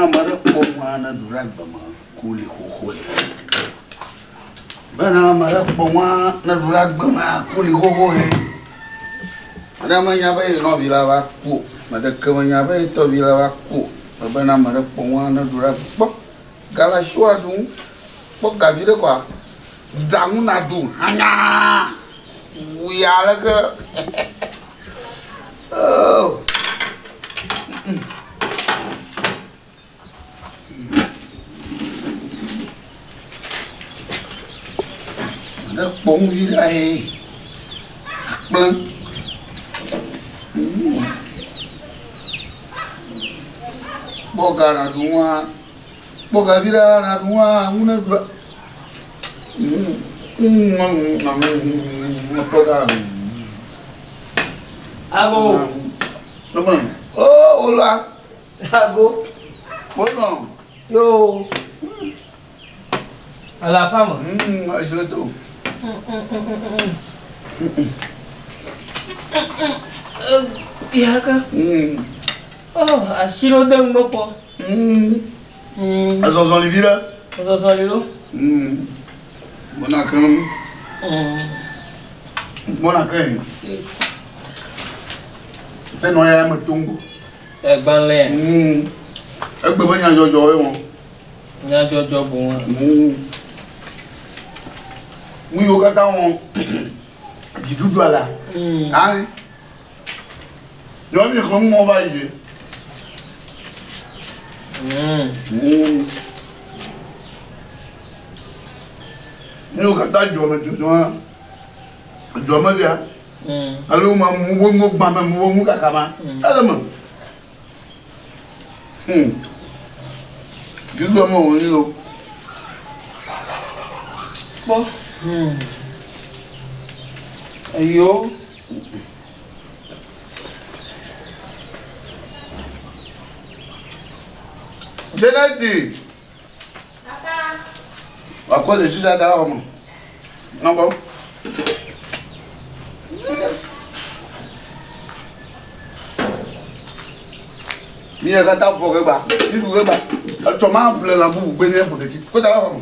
Bana mara pomwana duragba ma kuli hoho. Bana mara pomwana duragba ma kuli hoho. Madama nyaba e no vila wa ku. Madaka nyaba e to vila wa ku. Bana mara pomwana duragba. Gala shwa dun. Pok gavire kwa. Dangu na dun. Hanya. Wiyala ke. Oh. Nó bông gì đây bưng bò gà là đúng không bò gà gì đó là đúng không nó được bò gà Ago đúng không ô là Ago bố nó yo ala fama ai sẽ tu iya ka oh asilo dang mo po Azon Livira Azon Lilo Bonacam Bonacam Tem não é muito tumbo é banlé é que vai nhan jojo é bom nhan jojo bom mu yo kata won jidudu ala ai yo mi ko mo ba ye yo kata jo me jo jo ma dia alo ma mu ngo gba ma mu kaka ma ala ma jidudu ma won yo bo ayo Jenati papa wa ko le jisa da omo no bo mi e ka ta fo ke ba iru ke ba to ma ple la bu gbe ni e poteti ko ta la omo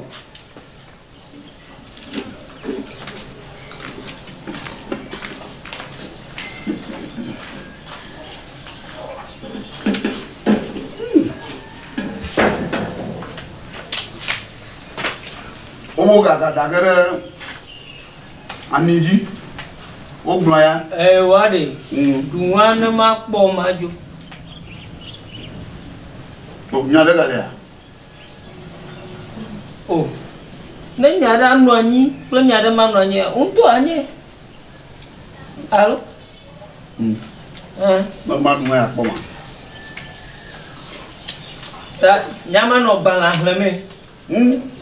Owo gaga dagere aniji ogbon ya wa de duwan ma po majo o nya be gale ya oh ne nya da no anyi pro nya da ma no anyi unto anyi alo no ma dun ya po ma ta nyama no bala hleme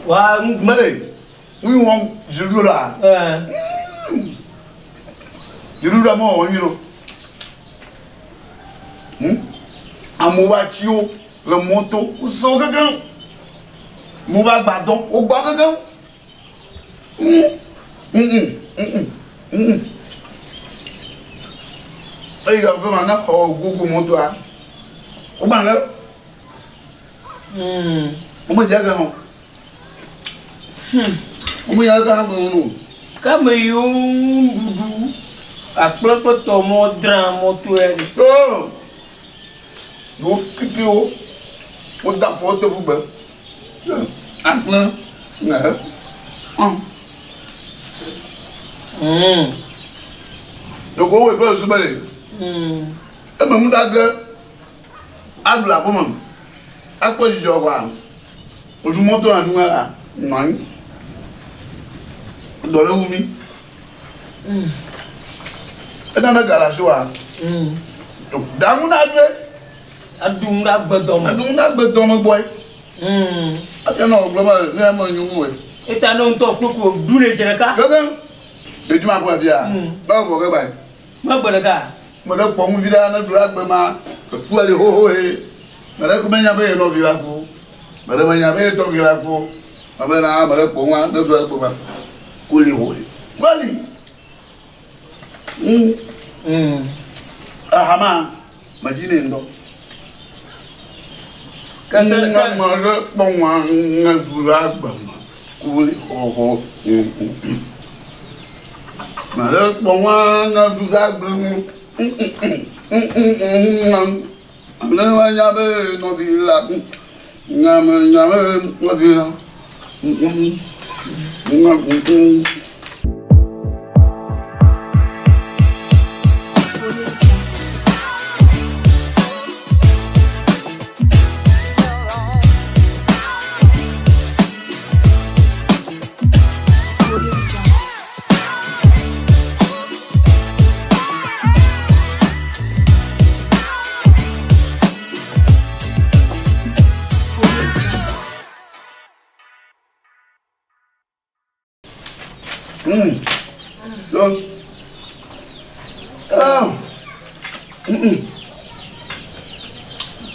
wa mare we won jirura jirura mo won yiro amoba ti o le moto o so gangan mo ba gbadon o gba gangan ai ga ba na o gogo moto a o ba le o mo jaga ho Omo ya ka mo no. Ka me yo dudu. Akplopo to mo dra mo to e. Oh. No kiki o. O da foto bu ba. Akla. Na. Do go we ba su ba le. E me mu da ga. Adula bo mo. Akpo jijo kwa. Oju moto na dunga nan. Dole wumi ena na garage wa dangu na dwe adunga gbedom mo boy ati na ogloma na mo nyumu we eta no nto koko dure jereka gaga de juma ko bia ba go ga ba ma bodaka mo da po mu vida na dura gbe ma pu ale ho ho he na da ko menya be no vida ko ma da menya be to vida ko ma be na ma da po wa na dura gbe ma Kuli hoi. Kwali. Ahama majine ndo. Mare pongwa ngabula bama. Kuli ho. Mare pongwa ngabula bama. Nwa nyabe no vila. Nyame no vila.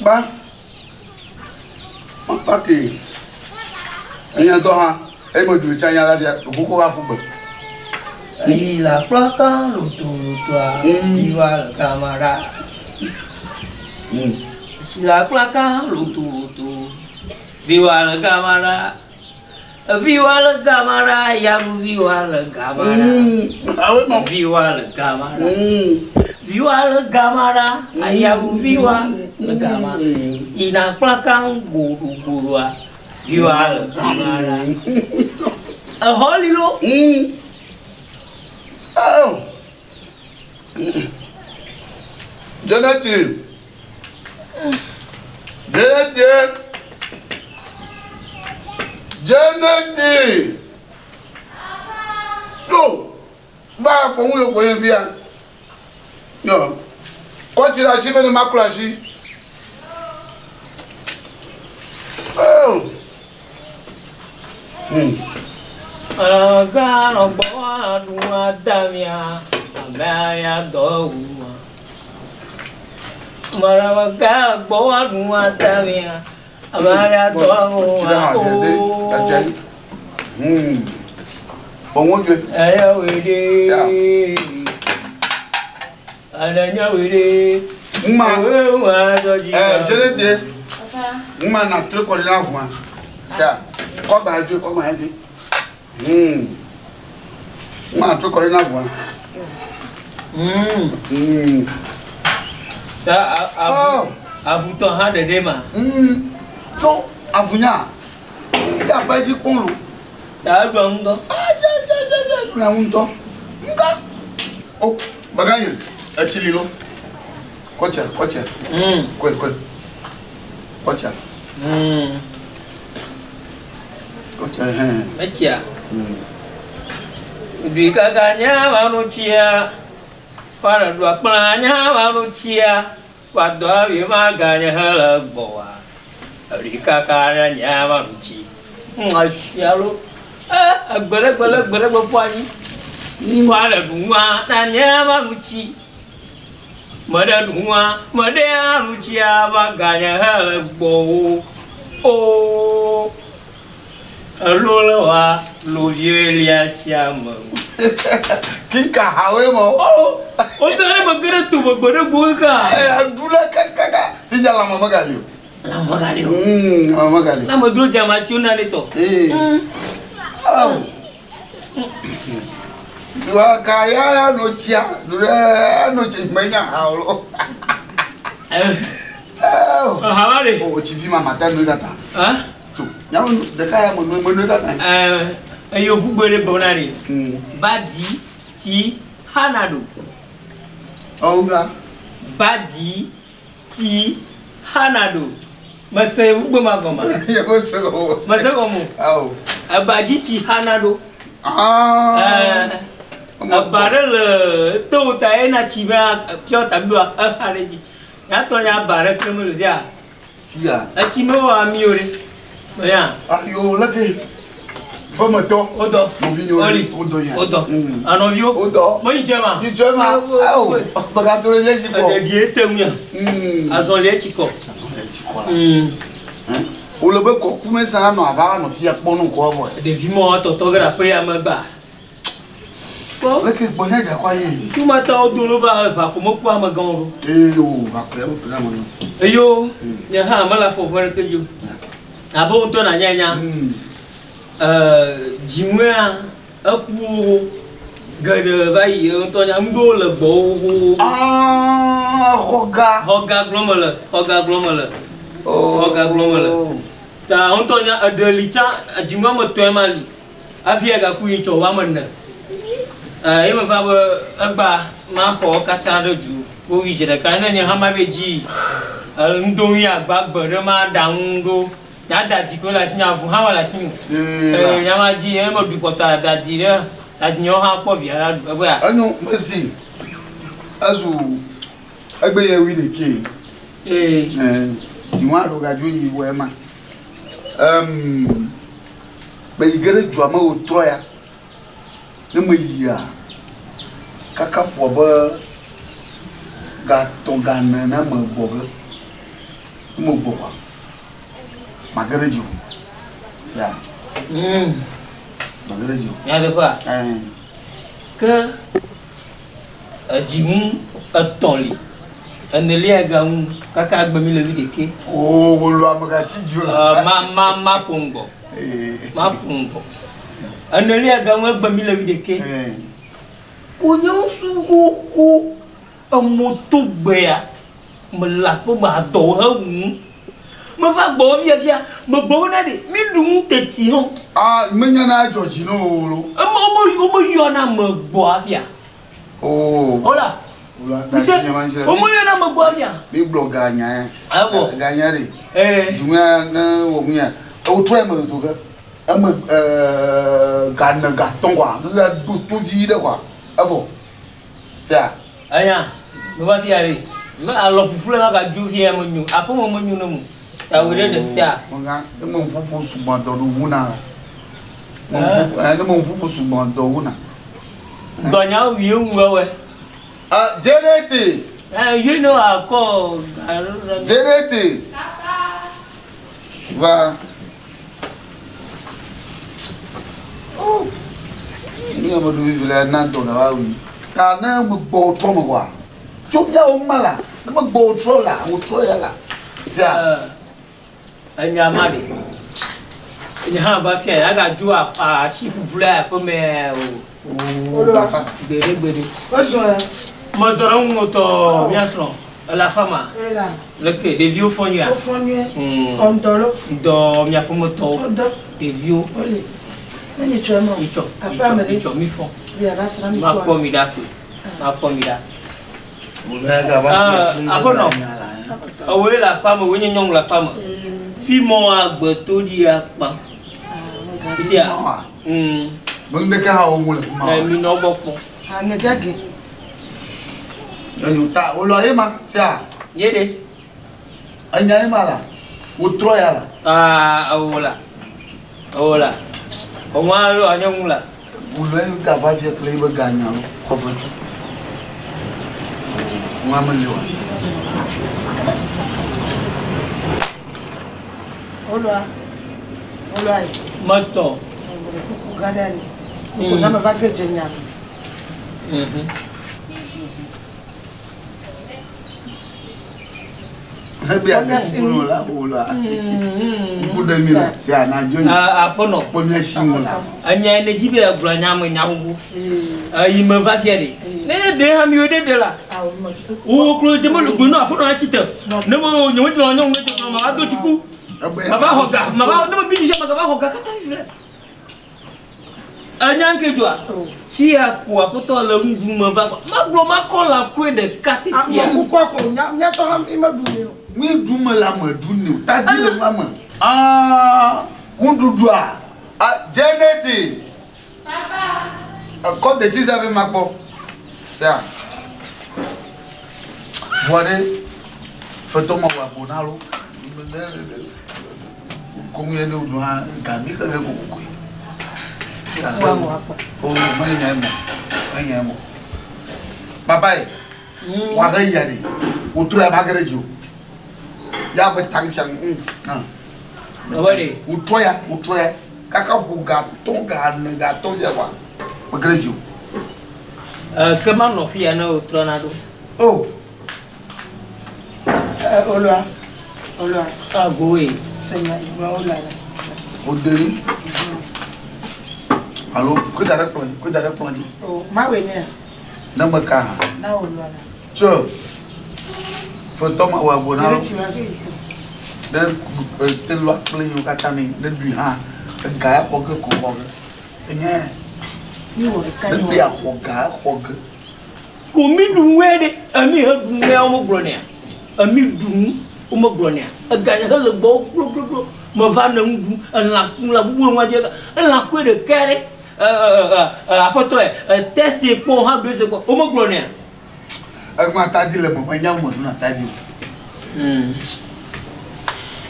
Ba, paki. Anya doha, mo du chanya la dia, buku wa kuba. La placa lutu viva la cámara. La placa lutu viva la cámara. Viva la cámara, ya viva la cámara. Viva la cámara. Viva la cámara, ya viva la cámara. Y la placa guru. Viva la cámara. A Hollywood. Oh. Jonathan. Go. Ba for un lo yen via. No. Ko ti ra si me ma kula si. Oh. Agano boa dua damia, amaya douma. Marawaga boa dua damia, amaya douma. Bon Dieu. Aya wede. Adanya wede. Jonathan. Uma na truc ko na fun. Ça. Ko ba ju ko ma ju. Ma truc ko na fun. Ça avu ton ha de dema. To avunya. Ya ba ji kun lu. Ta do ndo. Na ndo. Nga. Oh, baganya. Achili lo. Kocha. Kwe. Kocha. Kocha Mecha. Bika kanya manusia. Para dua pelanya manusia. Pada bima kanya halak bawa. Bika kanya manusia. Masya lu. Berak berpuani. Pada dua tanya manusia. Mada dua, mada manusia baganya halak bawa. Oh. Lolawa loyelia siamo. Kika hawe mo. Oh, otare bagara tu bagara buka. Dula kaka. Fija la mama galio. Lama galio. Mama galio. Lama dulu jama cuna nito. Dua kaya no chia, dua no chimenya haulo. Hawari. Oh, chivi mama tanu kata. Ah? Nyamu de kaya mo kata. Ayo fubele bonari. Badi ti hanado. Onga. Badi ti hanado. Masai fubbe magoma. Ya boso. Masagomo. Au. Abadi ti hanado. Barel to ta ena chiba pio tabua hareji. Ya to ya bare kremo luzia. Ya. Achimo wa miore. Oya. Ayo lake. Bomoto. Odo. Oli. Odo ya. Odo. Anovio. Odo. Mo ijema. Ijema. Au. Bagadore leji ko. Die temnya. Azole chiko. Azole chiko. O le be ko kume sana no ava no fia ponu ko bo. De vimo totogra pe amagba. Leke bonya ja kwa yi. Suma ta odolo ba ko mo ku amagan ro. O ba pe mo pe na mo. Yo, ya ha mala fo fo ke yo. Abo unto na nyanya. Jimwa apu gade bai unto nya mgo le bo. Hoga glomala. Hoga glomala. Ta unto nya adelicha jimwa mo to mali. Afia ga ku incho wa manna. E me fa agba ma ko kata do ju. Wo wi je da kan na nya ha ma beji. Ndo ya gbagbo re ma da ngo ya da ti ko la si nya fu ha wa la si ya ma ji e mo du pota da ti re da ti yo ha po bi ara gbo ya anu mesi azu agbe ye wi de ke ti wa do ga ju yi wo e ma be igere ju ama o tro ya ne mo yi ya kaka po ba ga to ga na mo bo ga mo bo kwa magarejo ya magarejo ya de pa que jimu atoli aneli aga un kaka gbe mi le wi de ke o lo amaga ti ju la ma pongo aneli aga un gbe mi le wi de ke ko nyo su ko amoto gbe ya me la po ma do ha wu me va gbo via me gbo na de mi dun teti ho me nya na George no lo mo yo na me gbo afia hola da nya man jira mo yo na me gbo afia mi blogger nya abo ganya de juma na wo nya o try me do ga ama ga tongwa la do to ji de kwa avo ça aya me va fia ri me alo fufule ma ga ju fia mo nyu apo mo nyu no mu ta we de sia nga mo pupu suba do wuna mo pupu suba do wuna do nya wi we Jeneti you know I call Jeneti va ni amo du vile na do na wa wi ka na gbo to mo wa chop ya o mala na gbo tro la o tro ya la sia anya mari nya ha ba fia ya ga ju a si fufula po me o gbere mo zoro ngoto bien sûr la fama le que des vieux fonnues ondolo do mia po moto des vieux ni chomo icho mi fon ma po mi da abono awe la fama we nyong la fama fi mo agbo to di apa isia mo ne ka ha o mu le ma mi no bopo ame gage enu ta o lo ye ma sia yede anya e mala o tro ya la awola o ma lo anyong la o lo e ga va je play ba ganya ko fa tu ma ma le wa Olwa mato gadani ko na ba ke jenya Habi ada kuno la bola. Kuda mi la si ana joni. Apono. Pomia shimula. Anya ne jibe agura nyam nyawo. Ayi me ba fiere. Ne de ha mi ode de la. O klo je mo lugu no apono na chite. Ne mo nyomo ti onyo ngwe ti ma ado tiku. Baba hoga, baba ne mo bi je baba hoga kata fiere. Anya nke jua. Fia kwa poto la ngu me ba. Ma blo ma kola kwe de katetia. Ko ko nya to ham imabule. Oui, duma la me duni. Ta di le mama. Undudua. Jeneti. Papa. Comme des petits avec ma peau. Ça. Voilà. Fais-toi ma wabonalo. Combien de doigts gami que le coucou. Oh, moi Papa. Wa ga yari. Utura magarejo. Ya be tangchang Awari utoya kaka buga tonga nega tonja wa magreju kama no fia na utronado oh Olua. Ah, goé. Seigneur, Olua. Oderi. Allô, que t'as répondu? Oh, ma wenia. Dans ma cas. Na Olua. Tu faut tomber au abonnement. Dan tel loi plein au katani de du ha. Gaya hoge ko. Enya. Ni wo ka ni. Bia hoge. Komi duwede ami ha duwe o mogronia. Ami dunu o mogronia. Gaya le bo gro. Mo va na ndu la bubu mo je la ko de kere apoto test ko ha be se ko o mogronia. Agma tadi le mo nya mo na tadi.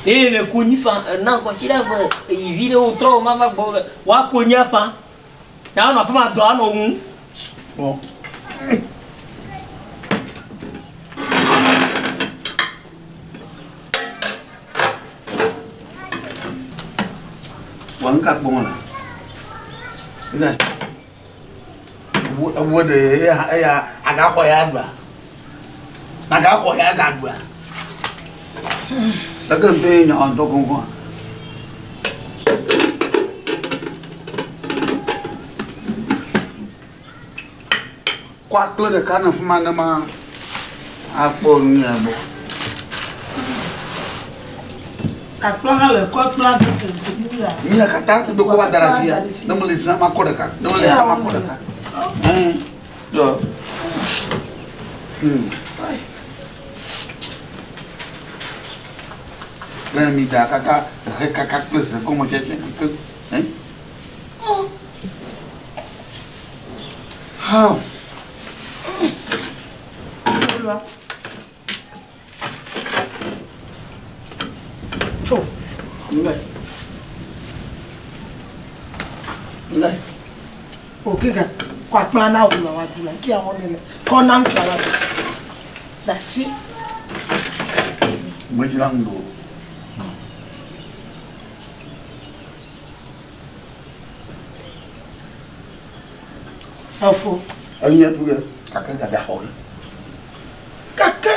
Le koni fa na ko shira va e video tro mama bo wa konya fa na na pa ma do ano mu Bon. Wangka bon la. Ina. Wo de ya aga ko ya dua. Aga ko ya ga dua. La kan te nya on to kon. Kwa klo de kana fuma na ma apo ni abo. Akplanga le ko plan de ya. Minha kata do ko darafia. Não me lisa ma kodaka. Yo. Lá me dá kaka plus como já tinha que, hein? Ah. Olua. Cho. Ngai. Okiga kwa plana Olua wa dula ki awon ni ko na ntwala. Dasi. Mo jira ndo. Afo. Anya tuga kaka ga da hoye. Kaka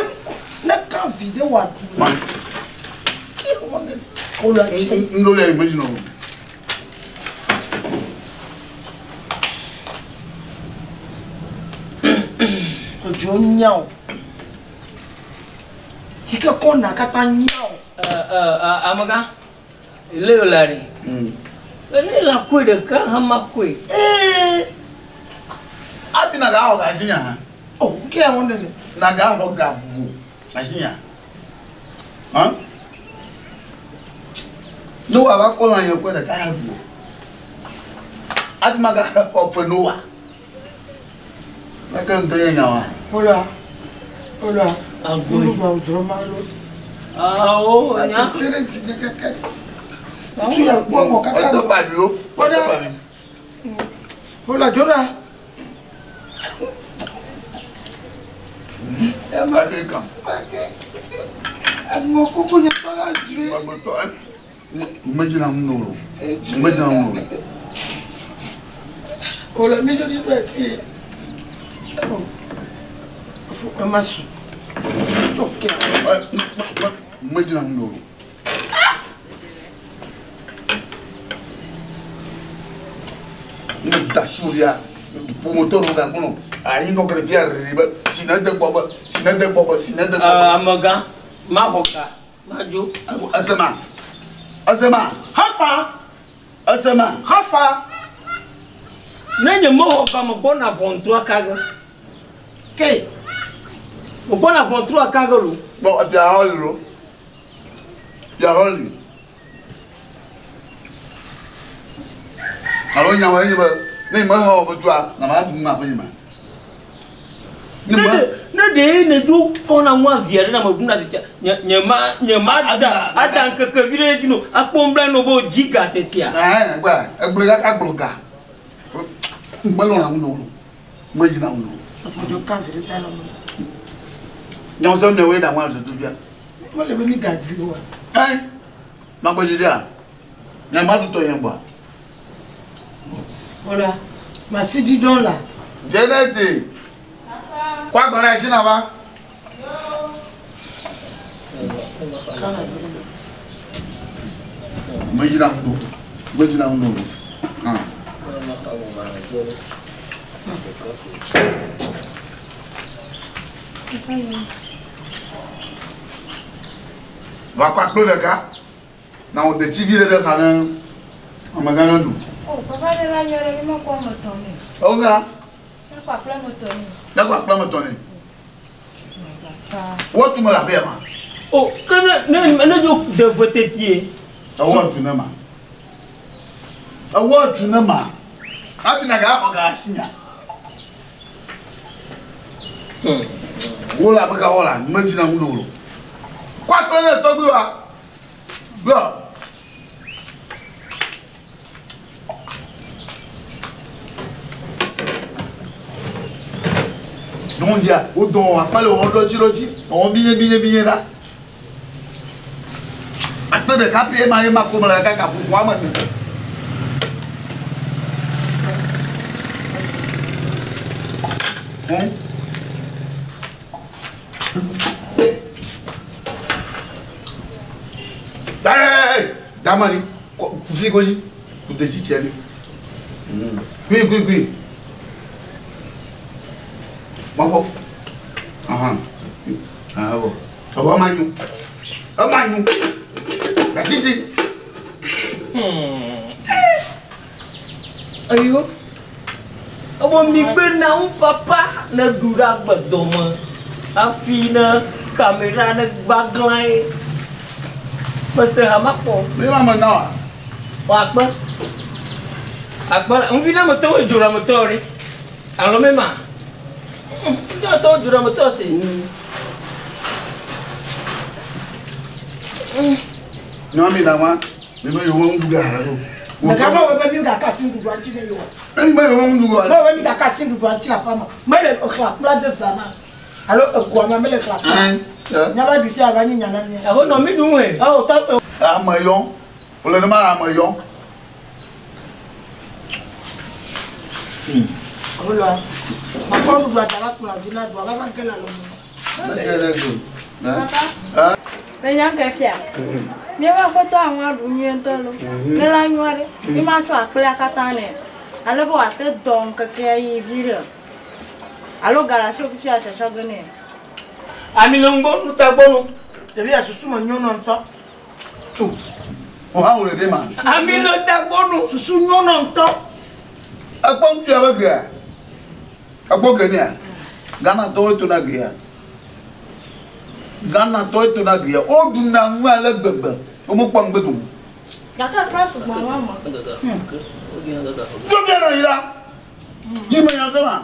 na ka video wa dula. Ki awon ni Olua chi. Ndo le imagine no. Ojo nyao. Kika kona kata nyao. Amaga le lari le la ko de ka hama ko Ati na ga ho ga shinya ha. Oh, ki awon ni. Na ga ho ga bu. Ga shinya. Ha? No wa ba ko la yan ko da ka ha bu. Ati ma ga of no wa. Na kan to yan wa. Olua. Agoi. Olua ojo ma lo. Oh, nya. Tere ti kaka. Tu ya gbọ́ kaka. Odo pa bi o. Odo pa mi. Olua jona. Ya ma de kan. Mo koko nya para dre. Ba to an. Imagine am no. Imagine am no. Olua mi jo di do si. Fu amasu. Okay. Imagine am no. Ni dashuria. Promotor ga kono. Ayi no kre via riba. Sinade bobo. Amaga ma hoka ma jo Asema. Hafa. nenye mo hoka mo bona pontua kaga Ke. mo bona pontua kaga lu Bo ya holo. Ya holi. Alo nya wa yiba. Ni ma ha ofujua na ma du na fa yima. Ni ma ne de ne du kona mwa viere na mabuna de nyema ada nkeke vire dino akpombla no bo jiga tetia gba egbrega ka gbroga. Mbalo na ndo. Majina ndo. Ojo ka vire ta lo. Nyo so me we da wa so tubia. Mo le mi gadri wa. Ma gboji dia. Na ma du to yen bo. Olua. Ma si di don la. Jeneti. Kwa gbara shi na ba. Majina undu. Ah. Va quoi le gars? Na on de TV de kana. Amagana du. Oh, papa de la yore mo ko mo toni. Oga. Na kwa plan mo toni. Na kwa plan mo toni. What tu me la paix ma? Oh, kana na jo de voter tie. Award tu na ma. Award tu na ma. Ati na ga oga asinya. Wola baka wola, majina undu. Kwa plan to gbe wa. Bro. Non dia, o don apale o loji, on biye là. Attends de capier ma comme la caca pour moi maintenant. Hein? Damani, kuzi goji, kudeji tieni. Gui. Mabo. Aha. Ah bo. Abo amanyu. Gasiti. Ayo. Abo mi na un papa na dura badoma. Afina kamera na baglai. Masa hamako. Me mama na. Wakba. Akbar, un vila moto dura motori. Alo mema. Não estou durando muito assim. Não me dá uma. Me vai um lugar. Mas calma, eu bebi da catinha do Brasil aí. Ele vai um lugar. Não, eu bebi da catinha do Brasil na fama. Mas ele o claro, lá de sana. Alô, eu como a mele claro. Nyaba du tia bani nyana ni. Ah, não me dou é. Oh, tá. Ah, mayon. O le mara mayon. Olha. Ma quando do atala com a dina do ava que la lo. Papa. Venha que fia. Mi wa ko to àwọn adunye nto lo. Le la nyore. Ni ma to akle akata ne. Ale bo ate don keke yi video. Alo gara so fi a chacha gane. Ami longo no ta gbonu. Ebi asusu mo nyono nto. O ha o le de ma. Ami lo ta gbonu. Susu nyono nto. Akpon tu abaga. Akpo kenia. Gana to na gya. Gana to na gya. O du na nwa le gbegbe. O mo pon gbedun. Yaka class mo mama. Jo bi na ira. Yi me yan se ma.